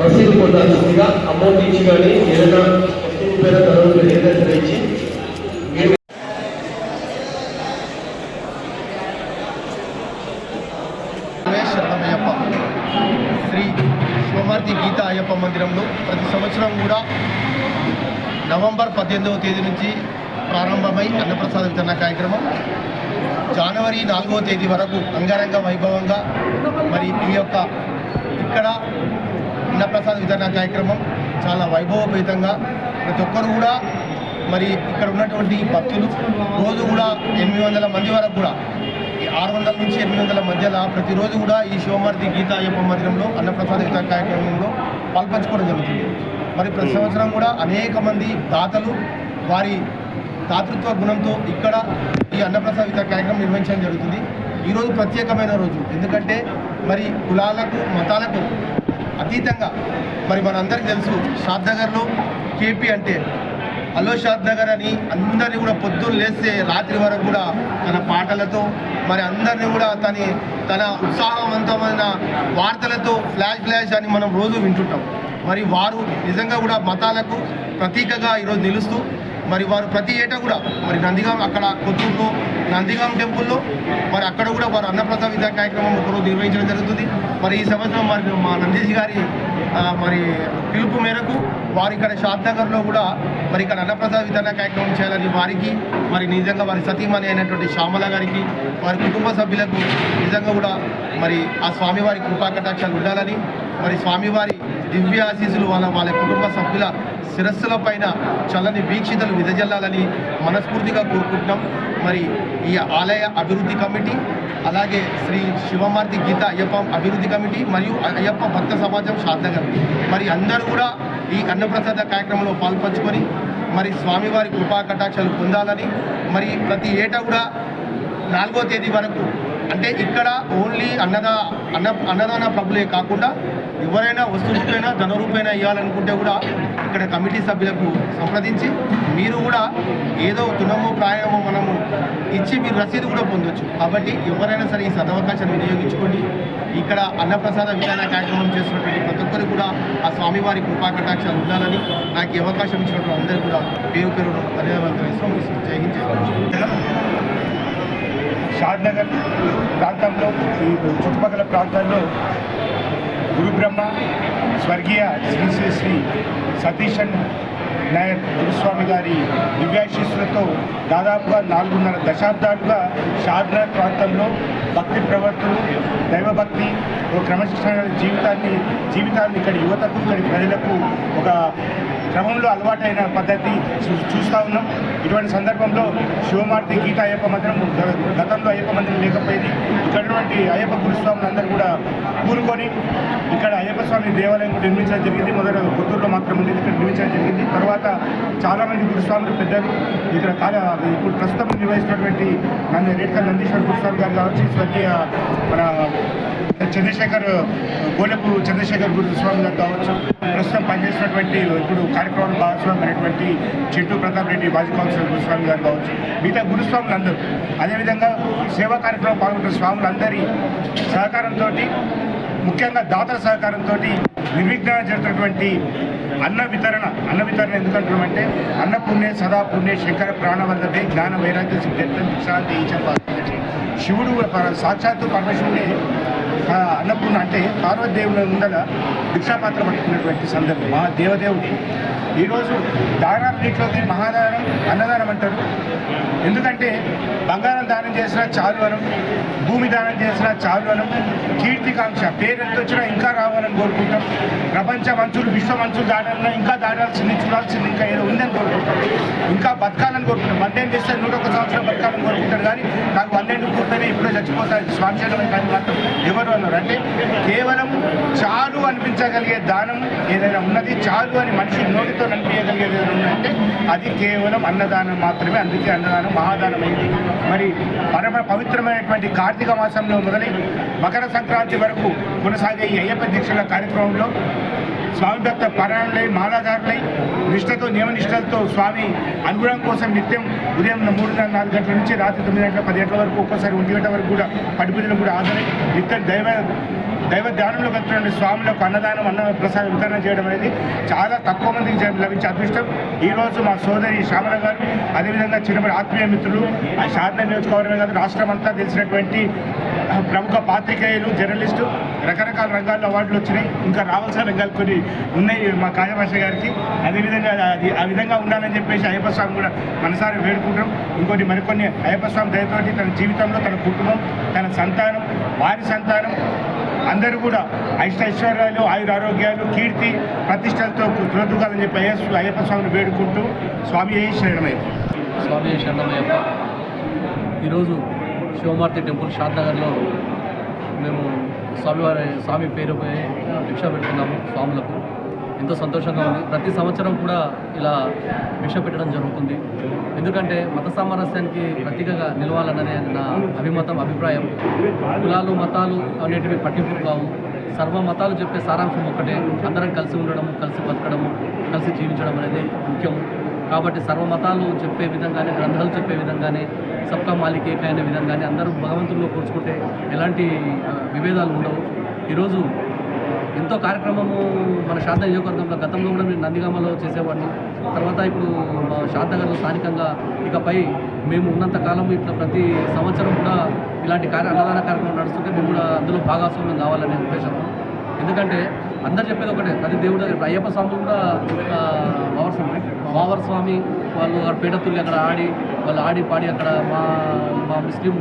రసీదు పొందాల్సిందిగా అమౌంట్ ఇచ్చి కానీ ఏదైనా వస్తువు పేద ధరలు ఏదైనా ఇచ్చి శ్రీ శివమార్తి గీత అయ్యప్ప మందిరంలో ప్రతి సంవత్సరం కూడా నవంబర్ 18వ తేదీ నుంచి ప్రారంభమై అన్నప్రసాద వితరణ కార్యక్రమం జనవరి 4వ తేదీ వరకు అంగరంగ వైభవంగా మరి ఈ యొక్క ఇక్కడ అన్నప్రసాద వితరణ కార్యక్రమం చాలా వైభవపేతంగా ప్రతి ఒక్కరు కూడా మరి ఇక్కడ ఉన్నటువంటి భక్తులు రోజు కూడా 800 మంది వరకు కూడా 600 నుంచి 800 మధ్యలో ప్రతిరోజు కూడా ఈ శివమార్తి గీత అయ్యప్ప మందిరంలో అన్నప్రసాద వితరణ కార్యక్రమంలో పాల్పంచుకోవడం జరుగుతుంది. మరి ప్రతి సంవత్సరం కూడా అనేక మంది దాతలు వారి దాతృత్వ గుణంతో ఇక్కడ ఈ అన్నప్రసాద వితరణ కార్యక్రమం నిర్వహించడం జరుగుతుంది. ఈరోజు ప్రత్యేకమైన రోజు, ఎందుకంటే మరి కులాలకు మతాలకు అతీతంగా మరి మనందరికీ తెలుసు షాద్ నగర్లో కేపీ అంటే అలో షాద్ నగర్ అని అందరినీ కూడా పొద్దున్న లేస్తే రాత్రి వరకు కూడా తన పాటలతో మరి అందరినీ కూడా తన ఉత్సాహవంతమైన వార్తలతో ఫ్లాష్ అని మనం రోజు వింటుంటాం. మరి వారు నిజంగా కూడా మతాలకు ప్రతీకగా ఈరోజు నిలుస్తూ మరి వారు ప్రతి ఏటా కూడా మరి నందిగాం అక్కడ కొత్తూరులో నందిగాం టెంపుల్లో మరి అక్కడ కూడా వారు అన్నప్రసాద వితరణ కార్యక్రమం ఒకరోజు నిర్వహించడం జరుగుతుంది. మరి ఈ సంవత్సరం మరి మా నందీష్ గారి మరి పిలుపు మేరకు వారు ఇక్కడ షాద్ నగర్లో కూడా మరి ఇక్కడ అన్నప్రసాద వితరణ కార్యక్రమం చేయాలని వారికి మరి నిజంగా వారి సతీమణి అయినటువంటి శ్యామల గారికి వారి కుటుంబ సభ్యులకు నిజంగా కూడా మరి ఆ స్వామివారి కృపాకటాక్షాలు ఉండాలని మరి స్వామివారి దివ్య ఆశీస్సులు వాళ్ళ కుటుంబ సభ్యుల శిరస్సుల పైన చల్లని వీక్షితలు విదజల్లాలని మనస్ఫూర్తిగా కోరుకుంటున్నాం. మరి ఈ ఆలయ అభివృద్ధి కమిటీ, అలాగే శ్రీ శివమార్తి గీత అయ్యప్ప అభివృద్ధి కమిటీ మరియు అయ్యప్ప భక్త సమాజం షాద్ నగర్ మరి అందరూ కూడా ఈ అన్నప్రసాద కార్యక్రమంలో పాల్పంచుకొని మరి స్వామివారి కృపా కటాక్షాలు పొందాలని మరి ప్రతి ఏటా కూడా 4వ తేదీ వరకు అంటే ఇక్కడ ఓన్లీ అన్నదాన ప్రభులే కాకుండా ఎవరైనా వస్తు రూపేనా ధన రూపేనా ఇవ్వాలనుకుంటే కూడా ఇక్కడ కమిటీ సభ్యులకు సంప్రదించి మీరు కూడా ఏదో తునమో ప్రాయమో మనము ఇచ్చి మీరు రసీదు కూడా పొందొచ్చు. కాబట్టి ఎవరైనా సరే ఈ సదవకాశాన్ని వినియోగించుకోండి. ఇక్కడ అన్నప్రసాద వితరణ కార్యక్రమం చేస్తున్నటువంటి ప్రతి ఒక్కరు కూడా ఆ స్వామివారి కృపా కటాక్షాలు ఉండాలని నాకు ఈ అవకాశం ఇచ్చినటువంటి అందరూ కూడా పేరు ధన్యవాదాలు తెలుస్తాం. జై హింద్. షాద్ నగర్ ప్రాంతంలో ఈ చుట్టుపక్కల ప్రాంతాల్లో గురుబ్రహ్మ స్వర్గీయ శ్రీ శ్రీ శ్రీ సతీశన్ నాయక్ గురుస్వామి గారి దివ్యాశీస్సులతో దాదాపుగా 4.5 దశాబ్దాలుగా షాద్ నగర్ ప్రాంతంలో భక్తి ప్రవర్తులు దైవభక్తి క్రమశిక్షణ జీవితాన్ని ఇక్కడి యువతకు ఇక్కడి ప్రజలకు ఒక క్రమంలో అలవాటైన పద్ధతి చూస్తూ ఉన్నాం. ఇటువంటి సందర్భంలో శివమార్తి గీత అయ్యప్ప మందిరం గతంలో అయ్యప్ప మందిరం లేకపోయింది. ఇక్కడటువంటి అయ్యప్ప గురుస్వాములందరూ కూడా కూరుకొని ఇక్కడ అయ్యప్ప స్వామి దేవాలయం కూడా నిర్మించడం జరిగింది. మొదట కొత్తూరులో మాత్రం ఉండేది, ఇక్కడ నిర్మించడం జరిగింది. తర్వాత చాలామంది గురుస్వాములు పెద్దలు ఇక్కడ ఇప్పుడు ప్రస్తుతం నిర్వహిస్తున్నటువంటి రేట్కల్ నందీశ్వర గురుస్వామి గారు కావచ్చు, స్వర్గీయ మన చంద్రశేఖర్ గోలెపు చంద్రశేఖర్ గురుస్వామి గారు కావచ్చు, ప్రస్తుతం పనిచేస్తున్నటువంటి ఇప్పుడు కార్యక్రమాలు భాగస్వామి అయినటువంటి చిట్టు ప్రతాప్ రెడ్డి మాజీ కౌన్సిలర్ గురుస్వామి గారు కావచ్చు, మిగతా గురుస్వాములందరూ అదేవిధంగా సేవా కార్యక్రమం పాల్గొంటున్న స్వాములందరి సహకారంతో ముఖ్యంగా దాతల సహకారంతో నిర్విఘ్నంగా జరుగుతున్నటువంటి అన్న వితరణ ఎందుకంటున్నామంటే అన్నపుణ్యే సదా పుణ్యే శంకర ప్రాణవల్లభే జ్ఞాన వైరాగ్య సిద్ధాంతం విశ్రాంతి చెప్పాలి. శివుడు సాక్షాత్తు పరమశివుడే అన్నపూర్ణ అంటే పార్వతీదేవుల ముందర భిక్షాపాత్ర పట్టుకున్నటువంటి సందర్భం. మా దేవదేవుడు ఈరోజు దానాలన్నింటిలోకి మహాదానం అన్నదానం అంటారు. ఎందుకంటే బంగారం దానం చేసినా చాలు అనం, భూమి దానం చేసినా చాలు అనం, కీర్తికాంక్ష పేరెంత వచ్చినా ఇంకా రావాలని కోరుకుంటాం. ప్రపంచ మంచులు విశ్వ మంచులు దాటాలన్నా ఇంకా దాటాల్సింది, చూడాల్సింది ఇంకా ఏదో ఉందని కోరుకుంటాం. ఇంకా బతకాలని కోరుకుంటాం. 100 చేస్తే 101 సంవత్సరం బతకాలని కోరుకుంటారు. కానీ నాకు 100 పూర్తయినా ఇప్పుడే చచ్చిపోతాను స్వామిచేయడం కానీ మాత్రం ఎవరు అన్నారు అంటే కేవలం చాలు అనిపించగలిగే దానం ఏదైనా ఉన్నది, చాలు అని మనిషి నోటితో అనిపించగలిగేది ఏదైనా ఉందంటే అది కేవలం అన్నదానం మాత్రమే. అందుకే అన్నదానం మహాదానమైంది. మరి పవిత్రమైనటువంటి కార్తీక మాసంలో మొదలై మకర సంక్రాంతి వరకు కొనసాగే ఈ అయ్యప్ప దీక్షల కార్యక్రమంలో స్వామి భక్త పరాయణులై మాలాధారులై నిష్ఠతో నియమనిష్టలతో స్వామి అనుగ్రహం కోసం నిత్యం ఉదయం 3:30 4 గంటల నుంచి రాత్రి 9 గంటల 10 గంటల వరకు, ఒక్కోసారి 1 గంట వరకు కూడా పడిపూజలు కూడా హాజరై నిత్యం దైవ ధ్యానంలో గడుపుతున్న స్వాములకు అన్నదానం ప్రసాద వితరణ చేయడం అనేది చాలా తక్కువ మందికి లభించే అదృష్టం. ఈరోజు మా సోదరి శ్యామల గారు, అదేవిధంగా చిన్నప్పటి ఆత్మీయ మిత్రులు, ఆ శారదా నియోజకవర్గమే కాదు రాష్ట్రం అంతా తెలిసినటువంటి ప్రముఖ పాత్రికేయులు, జర్నలిస్టు, రకరకాల రంగాల్లో అవార్డులు వచ్చినాయి. ఇంకా రావాల్సిన రంగాలు కొన్ని ఉన్నాయి మా కాజభాష గారికి. అదేవిధంగా ఆ విధంగా ఉండాలని చెప్పేసి అయ్యప్ప స్వామి కూడా మనసారి వేడుకుంటాం. ఇంకోటి మరికొన్ని అయ్యప్ప స్వామి దయతోటి తన జీవితంలో తన కుటుంబం, తన సంతానం, వారి సంతానం అందరూ కూడా ఐశ్వర్యాలు, ఆయురారోగ్యాలు, కీర్తి ప్రతిష్టలతో తులతూగాలని చెప్పి అయ్యప్ప స్వామిని వేడుకుంటూ స్వామి శరణమయ్యప్ప. స్వామి శరణమయ్యప్ప. ఈరోజు శివమార్తి టెంపుల్ షాద్నగర్లో మేము స్వామి పేరుపై భిక్ష పెడుతున్నాము. స్వాములకు ఎంతో సంతోషంగా ఉంది. ప్రతి సంవత్సరం కూడా ఇలా భిక్ష పెట్టడం జరుగుతుంది. ఎందుకంటే మత సామరస్యానికి ప్రతీకగా నిలవాలన్నదే నా అభిప్రాయం. కులాలు మతాలు అనేటివి పట్టింపు కావు. సర్వ మతాలు చెప్పే సారాంశం ఒకటే, అందరం కలిసి ఉండడము, కలిసి బతకడము, కలిసి జీవించడం అనేది ముఖ్యం. కాబట్టి సర్వమతాలు చెప్పే విధంగానే, గ్రంథాలు చెప్పే విధంగానే, సబ్కా మాలిక్ ఏక అనే విధంగానే అందరూ భగవంతుల్లో కూర్చుకుంటే ఎలాంటి విభేదాలు ఉండవు. ఈరోజు ఎంతో కార్యక్రమము మన శారదా నియోజకవర్గంలో గతంలో కూడా నేను నందిగామలో చేసేవాడిని. తర్వాత ఇప్పుడు మా శారదాగర్లో స్థానికంగా ఇకపై మేము ఉన్నంత కాలం ఇట్లా ప్రతి సంవత్సరం కూడా ఇలాంటి అన్నదాన కార్యక్రమం నడుస్తుంటే మేము కూడా అందులో భాగస్వామ్యం కావాలనే ఉద్దేశం. ఎందుకంటే అందరు చెప్పేది ఒకటే, ప్రతి దేవుడు దగ్గర అయ్యప్ప స్వామి కూడా వావర్ స్వామి వాళ్ళు పేటతుల్లి అక్కడ వాళ్ళు ఆడి పాడి అక్కడ మా ముస్లిం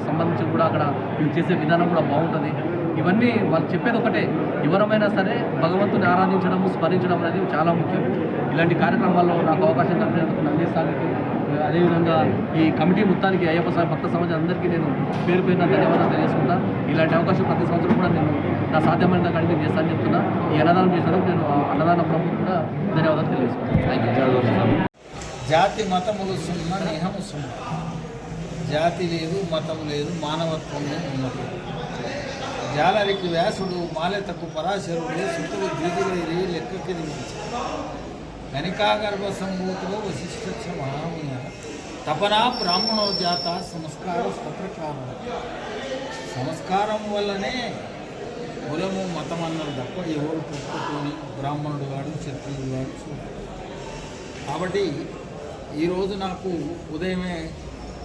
సంబంధించి కూడా అక్కడ వీళ్ళు చేసే విధానం కూడా బాగుంటుంది. ఇవన్నీ వాళ్ళు చెప్పేది ఒకటే, ఎవరమైనా సరే భగవంతుని ఆరాధించడం, స్మరించడం అనేది చాలా ముఖ్యం. ఇలాంటి కార్యక్రమాల్లో నాకు అవకాశం కల్పించినందుకు నందిస్తానికి, అదేవిధంగా ఈ కమిటీ మొత్తానికి అయ్యప్ప స్వామి భక్త సమాజం అందరికీ నేను పేరు పేరున ధన్యవాదాలు తెలియజేసుకుంటా. ఇలాంటి అవకాశం ప్రతి సంవత్సరం కూడా నేను నా సాధ్యమైన కంటే చేస్తానని చెప్తున్నా. ఈ అన్నదానం చేసినందుకు నేను అన్నదాన ప్రభుత్వం కూడా ధన్యవాదాలు తెలియజేసుకుంటాను. జాతి మతములు సున్నా, నిహము సున్నా. జాతి లేదు, మతం లేదు, మానవత్వమే ఉన్నది. జాలరికి వ్యాసుడు, మాలెతకు పరాశరుడు, సుతుడు దీదులేరి లెక్కకి దించి గణికాగర్భ సంభూతులు వశిష్ఠ మహాముని తపనా బ్రాహ్మణో జాత సంస్కార పత్రకారం. సంస్కారం వల్లనే కులము మతం అన్నారు తప్ప ఎవరు పుట్టుకొని బ్రాహ్మణుడు వాడు, క్షత్రియుడు వాడు చూడు. కాబట్టి ఈరోజు నాకు ఉదయమే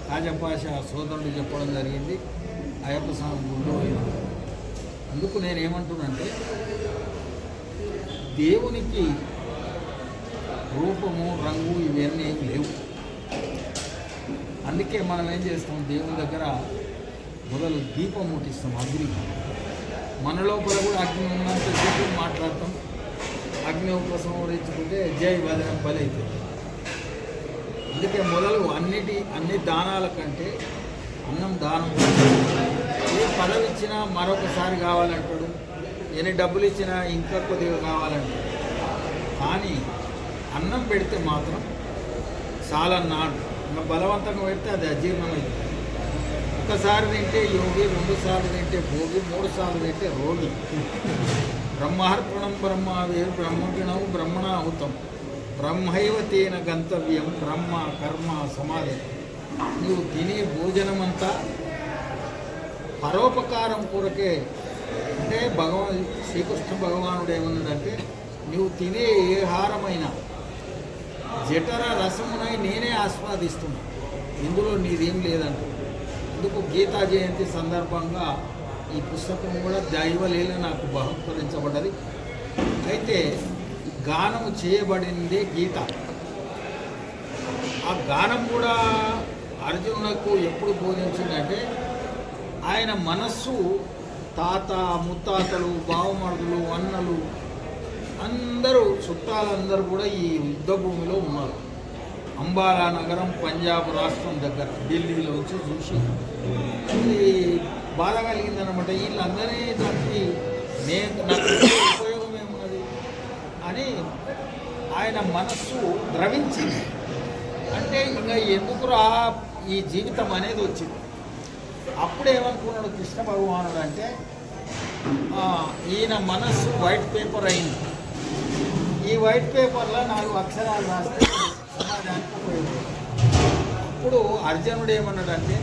కాజపాష సోదరుడు చెప్పడం జరిగింది అయ్యప్ప స్వామి గుళ్ళో. అందుకు నేనేమంటున్నానంటే, దేవునికి రూపము, రంగు ఇవన్నీ ఏమి లేవు. అందుకే మనం ఏం చేస్తాం, దేవుని దగ్గర మొదలు దీపం ముట్టిస్తాం, అగ్ని. మన లోపల కూడా అగ్ని ఉన్నంతసేపు మాట్లాడతాం. అగ్ని ఉపసంహరించుకుంటే జై భద్రం బలి అవుతుంది. అందుకే మొదలు అన్ని దానాల కంటే అన్నం దానం. ఏ పదవి ఇచ్చినా మరొకసారి కావాలంటాడు, ఎన్ని డబ్బులు ఇచ్చినా ఇంకా కొద్దిగా కావాలంటాడు. కానీ అన్నం పెడితే మాత్రం చాలన్నాడు. ఇంకా బలవంతంగా పెడితే అది అజీర్ణమవుతుంది. ఒకసారి తింటే యోగి, 2 సార్లు తింటే భోగి, 3 సార్లు తింటే రోగి. బ్రహ్మార్పణం బ్రహ్మవేరు బ్రహ్మగిణం బ్రహ్మణాహుతం బ్రహ్మైవ తేన గంతవ్యం బ్రహ్మ కర్మ సమాధి. నువ్వు తినే భోజనమంతా పరోపకారం కొరకే. అంటే శ్రీకృష్ణ భగవానుడు ఏమన్నాడంటే, నువ్వు తినే ఏ హారమైనా జఠర రసమునై నేనే ఆస్వాదిస్తున్నా, ఇందులో నీదేం లేదంట. అందుకు గీతా జయంతి సందర్భంగా ఈ పుస్తకం కూడా దైవలీల నాకు బహుకరించబడ్డది. అయితే గానము చేయబడిందే గీత. ఆ గానం కూడా అర్జునులకు ఎప్పుడు బోధించిందంటే, ఆయన మనస్సు తాత, ముత్తాతలు, బావమరుదులు, అన్నలు అందరూ, చుట్టాలందరూ కూడా ఈ యుద్ధ భూమిలో ఉన్నారు. అంబాలా నగరం పంజాబ్ రాష్ట్రం దగ్గర ఢిల్లీలో వచ్చి చూసి అది బాధ కలిగిందనమాట. వీళ్ళందరినీ చంపి నాకు ఉపయోగం ఏమున్నది అని ఆయన మనస్సు ద్రవించింది. అంటే ఇంకా ఎందుకురా ఈ జీవితం అనేది వచ్చింది. అప్పుడేమనుకున్నాడు కృష్ణ భగవానుడు అంటే, ఈయన మనస్సు వైట్ పేపర్ అయింది. ఈ వైట్ పేపర్లో 4 అక్షరాలు రాస్తే సమాజానికి ఉపయోగపడుతుంది. అప్పుడు అర్జునుడు ఏమన్నాడంటే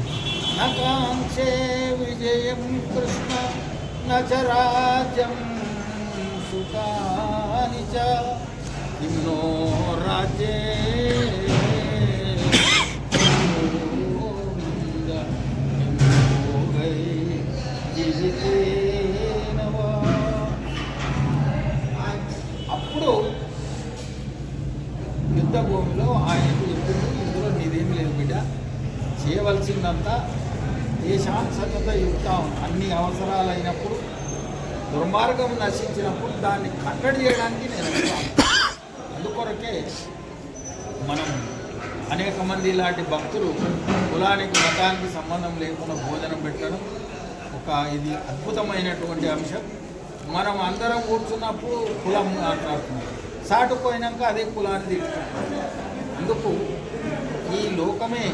నకాంక్షే విజయం కృష్ణ నచ రాజ్యం సుఖాని చ కిన్నో రాజ్యే గోవింద భోగై జీవితేన వా. అప్పుడు యుద్ధ భూమిలో ఆయనకు చెప్పింది, ఇందులో నీదేం లేదు బిడ్డ, చేయవలసిందంతా దేశాన్ సతత యుక్తం, అన్ని అవసరాలైనప్పుడు దుర్మార్గం నశించినప్పుడు దాన్ని కట్టడి చేయడానికి నేను వస్తాను. అందుకొరకే మనం అనేక మంది ఇలాంటి భక్తులు కులానికి మతానికి సంబంధం లేకుండా భోజనం పెట్టడం ఇది అద్భుతమైనటువంటి అంశం. మనం అందరం కూర్చున్నప్పుడు కులం మాట్లాడుతున్నాం, సాటుపోయినాక అదే కులాన్ని తిట్టుకుంటున్నాం. అందుకు ఈ లోకమే,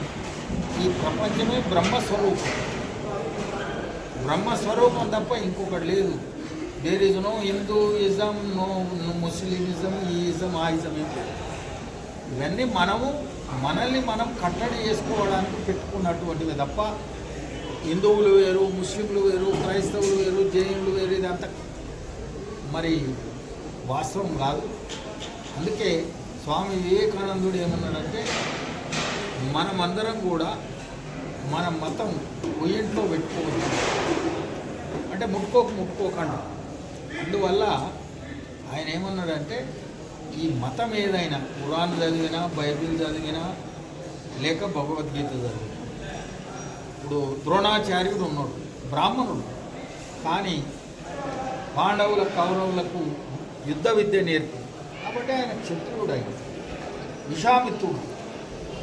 ఈ ప్రపంచమే బ్రహ్మస్వరూపం. బ్రహ్మస్వరూపం తప్ప ఇంకొకటి లేదు. There is no Hinduism, no Muslimism, ఈ ఇజం, ఆ ఇజం ఏం లేదు. ఇవన్నీ మనల్ని మనం కట్టడి చేసుకోవడానికి పెట్టుకున్నటువంటివి తప్ప హిందువులు వేరు, ముస్లింలు వేరు, క్రైస్తవులు వేరు, జైనులు వేరు, ఇదంతా మరి వాస్తవం కాదు. అందుకే స్వామి వివేకానందుడు ఏమన్నాడంటే మనమందరం కూడా మన మతం ఒయ్యింట్లో పెట్టుకోవచ్చు, అంటే ముట్టుకోకండి. అందువల్ల ఆయన ఏమన్నాడంటే ఈ మతం ఏదైనా ఖురాన్ చదివినా, బైబిల్ చదివినా, లేక భగవద్గీత చదివినా, ఇప్పుడు ద్రోణాచార్యుడు ఉన్నాడు, బ్రాహ్మణుడు, కానీ పాండవుల కౌరవులకు యుద్ధ విద్య నేర్పి కాబట్టి ఆయన క్షత్రుడు. ఆయన విషామిత్రుడు,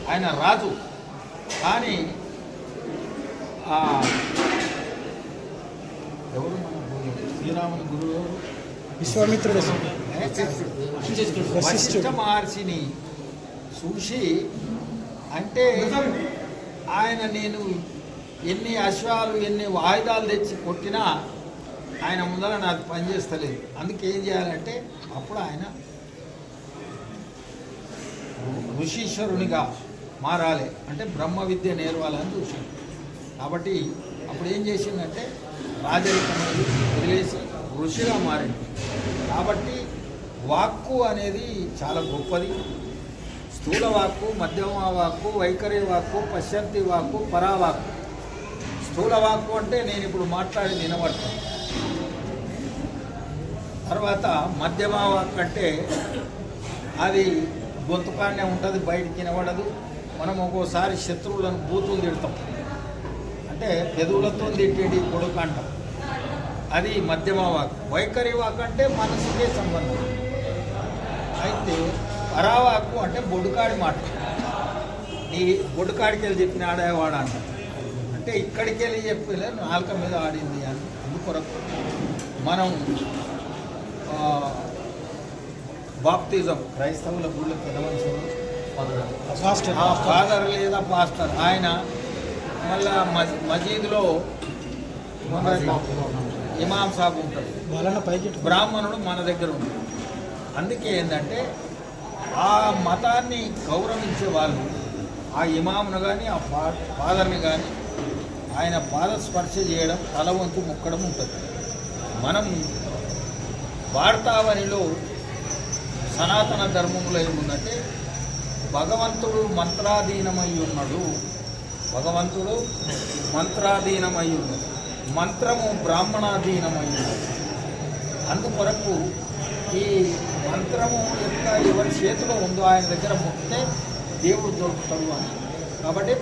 ఆయన రాజు. కానీ ఎవరు మన శ్రీరాముని గురువు ఎవరు? విశ్వామిత్రుడు. వశిష్ఠ మహర్షిని చూసి అంటే ఆయన నేను ఎన్ని అశ్వాలు ఎన్ని ఆయుధాలు తెచ్చి కొట్టినా ఆయన ముందర నాకు పనిచేస్తలేదు. అందుకే ఏం చేయాలంటే అప్పుడు ఆయన ఋషీశ్వరునిగా మారాలి, అంటే బ్రహ్మ విద్య నేర్వాలని చూసింది. కాబట్టి అప్పుడు ఏం చేసిందంటే రాజరికం వదిలేసి ఋషిగా మారింది. కాబట్టి వాక్కు అనేది చాలా గొప్పది. స్థూల వాక్కు, మధ్యమ వాక్కు, వైఖరి వాక్కు, పశ్చంతి వాక్కు, పరావాక్కు. స్థూల వాక్కు అంటే నేను ఇప్పుడు మాట్లాడి వినబడతాను. తర్వాత మధ్యమ వాక్కు అంటే అది గొంతుకానే ఉంటుంది, బయటికి వినబడదు. మనం ఒక్కోసారి శత్రువులను బూతులు తిడతాం, అంటే పెదవులతో తిట్టేది కొడుకు అంటాం, అది మధ్యమ వాక్. వైఖరి వాక్ అంటే మనసుకే సంబంధం. అయితే పరావాకు అంటే బొడుకాడి మాట, నీ బొడుకాడికి వెళ్ళి చెప్పిన ఆడేవాడు అంట, అంటే ఇక్కడికి వెళ్ళి చెప్పలే నాలుక మీద ఆడింది అని. అందుకొరకు మనం బాప్తిజం క్రైస్తవుల గుళ్ళ పెద్ద మనుషులు ఫాదర్ లేదా పాస్టర్, ఆయన మళ్ళా మసీదులో ఇమాం సాబ్ ఉంటాడు, బ్రాహ్మణుడు మన దగ్గర ఉంటాడు. అందుకే ఏంటంటే ఆ మతాన్ని గౌరవించే వాళ్ళు ఆ ఇమామును కానీ ఆ ఫాదర్ని కానీ ఆయన పాద స్పర్శ చేయడం, తల వంతు మొక్కడం ఉంటుంది. మనం వార్తావనిలో సనాతన ధర్మంలో ఏముందంటే భగవంతుడు మంత్రాధీనమై ఉన్నాడు, భగవంతుడు మంత్రాధీనమై ఉన్నాడు, మంత్రము బ్రాహ్మణాధీనమై ఉన్నది. అందుకొరకు ఈ మంత్రము యొక్క ఎవరి చేతిలో ఉందో ఆయన దగ్గర మొక్కితే దేవుడు దొరుకుతాడు అని. కాబట్టి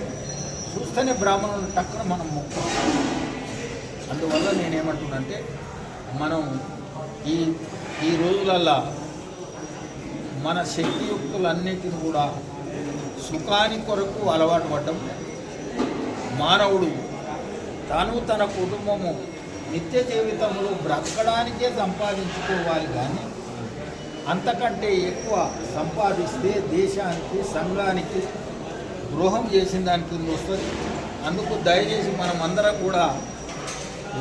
చూస్తేనే బ్రాహ్మణులు టక్కున మనం మొక్కుతాం. అందువల్ల నేనేమంటున్నానంటే మనం ఈ రోజులల్లా మన శక్తియుక్తులన్నిటిని కూడా సుఖాని కొరకు అలవాటు పడ్డం. మానవుడు తన కుటుంబము నిత్య జీవితంలో బ్రతకడానికే సంపాదించుకోవాలి, కానీ అంతకంటే ఎక్కువ సంపాదిస్తే దేశానికి సంఘానికి ద్రోహం చేసిన దానికి వస్తుంది. అందుకు దయచేసి మనం అందరం కూడా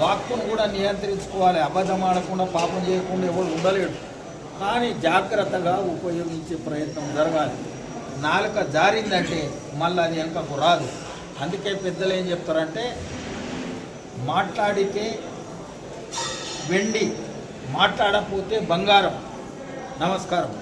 వాక్కును కూడా నియంత్రించుకోవాలి. అబద్ధం ఆడకుండా, పాపం చేయకుండా ఎవరు ఉండలేడు. కానీ జాగ్రత్తగా ఉపయోగించే ప్రయత్నం జరగాలి. నాలుక జారిందంటే మళ్ళీ అది వెనకకు రాదు. అందుకే పెద్దలు ఏం చెప్తారంటే మాట్లాడితే వెండి, మాట్లాడకపోతే బంగారం. నమస్కారం.